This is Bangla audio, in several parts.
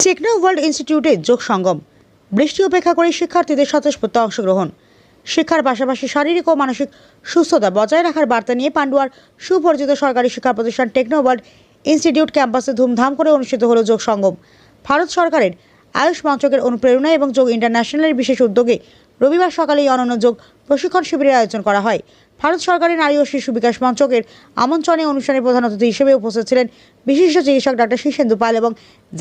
টেকনো ওয়ার্ল্ড ইনস্টিটিউটে যোগ সঙ্গম, বৃষ্টি উপেক্ষা করে শিক্ষার্থীদের স্বতঃস্ফূর্ত অংশগ্রহণ। শিক্ষার পাশাপাশি শারীরিক ও মানসিক সুস্থতা বজায় রাখার বার্তা নিয়ে পান্ডুয়ার সুপরিচিত সরকারি শিক্ষা প্রতিষ্ঠান টেকনো ওয়ার্ল্ড ইনস্টিটিউট ক্যাম্পাসে ধুমধাম করে অনুষ্ঠিত হলো যোগ সঙ্গম। ভারত সরকারের আয়ুষ মন্ত্রকের অনুপ্রেরণায় এবং যোগ ইন্টারন্যাশনালের বিশেষ উদ্যোগে রবিবার সকালে এই অনন্য যোগ প্রশিক্ষণ শিবিরের আয়োজন করা হয়। ভারত সরকারের নারী ও শিশু বিকাশ মন্ত্রকের আমন্ত্রণে অনুষ্ঠানে প্রধান অতিথি হিসেবে উপস্থিত ছিলেন বিশিষ্ট চিকিৎসক ডক্টর শীর্ষেন্দু পাল এবং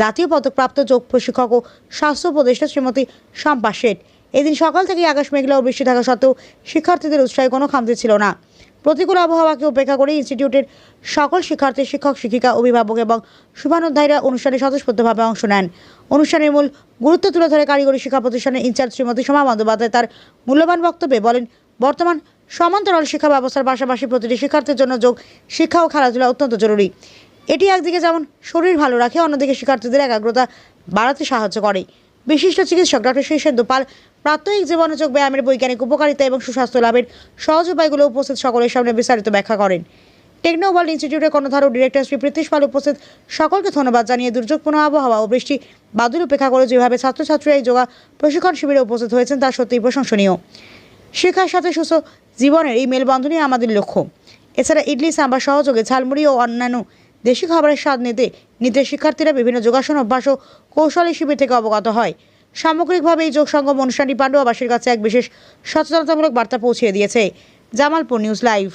জাতীয় পদকপ্রাপ্ত যোগ প্রশিক্ষক ও স্বাস্থ্য উপদেষ্টা শ্রীমতী শম্পা শেঠ। এদিন সকাল থেকে আকাশ মেঘলা ও বৃষ্টি থাকা সত্ত্বেও শিক্ষার্থীদের উৎসাহে কোনো খামতি ছিল না। প্রতিকূল আবহাওয়াকে উপেক্ষা করে ইনস্টিটিউটের সকল শিক্ষার্থী, শিক্ষক, শিক্ষিকা, অভিভাবক এবং শুভানুধ্যায়ীরা অনুষ্ঠানে স্বতঃস্ফূর্তভাবে অংশ নেন। অনুষ্ঠানের মূল গুরুত্ব তুলে ধরে কারিগরি শিক্ষা প্রতিষ্ঠানের ইনচার্জ শ্রীমতী সোমা বন্দ্যোপাধ্যায় তার মূল্যবান বক্তব্যে বলেন, বর্তমান সমান্তরাল শিক্ষা ব্যবস্থার পাশাপাশি প্রতিটি শিক্ষার্থীর জন্য যোগ শিক্ষা ও খেলাধুলা অত্যন্ত জরুরি। এটি একদিকে যেমন শরীর ভালো রাখে, অন্যদিকে শিক্ষার্থীদের একাগ্রতা বাড়াতে সাহায্য করে। বিশিষ্ট চিকিৎসক ডক্টর শীর্ষেন্দু পাল প্রাত্যহিক জীবনে যোগ ব্যায়ামের বৈজ্ঞানিক উপকারিতা এবং সুস্বাস্থ্য লাভের সহজ উপায়গুলো উপস্থিত সকলের সামনে বিস্তারিত ব্যাখ্যা করেন। টেকনো ওয়ার্ল্ড ইনস্টিটিউটের কর্ণধার ও ডিরেক্টর শ্রী প্রীতিশ পাল উপস্থিত সকলকে ধন্যবাদ জানিয়ে দুর্যোগপূর্ণ আবহাওয়া ও বৃষ্টি বাদল উপেক্ষা করে যেভাবে ছাত্রছাত্রীরা এই যোগা প্রশিক্ষণ শিবিরে উপস্থিত হয়েছেন তা সত্যিই প্রশংসনীয়। শিক্ষার সাথে সুস্থ জীবনের এই মেলবন্ধনই আমাদের লক্ষ্য। এছাড়া ইডলি, সাম্বার সহযোগে ঝালমুড়ি ও অন্যান্য দেশি খাবারের স্বাদ নিতে শিক্ষার্থীরা বিভিন্ন যোগাসন অভ্যাস ও কৌশলী শিবির থেকে অবগত হয়। সামগ্রিকভাবে এই যোগ সঙ্গম অনুষ্ঠানটি পান্ডুয়াবাসীর কাছে এক বিশেষ সচেতনতামূলক বার্তা পৌঁছে দিয়েছে। Jamalpur news live.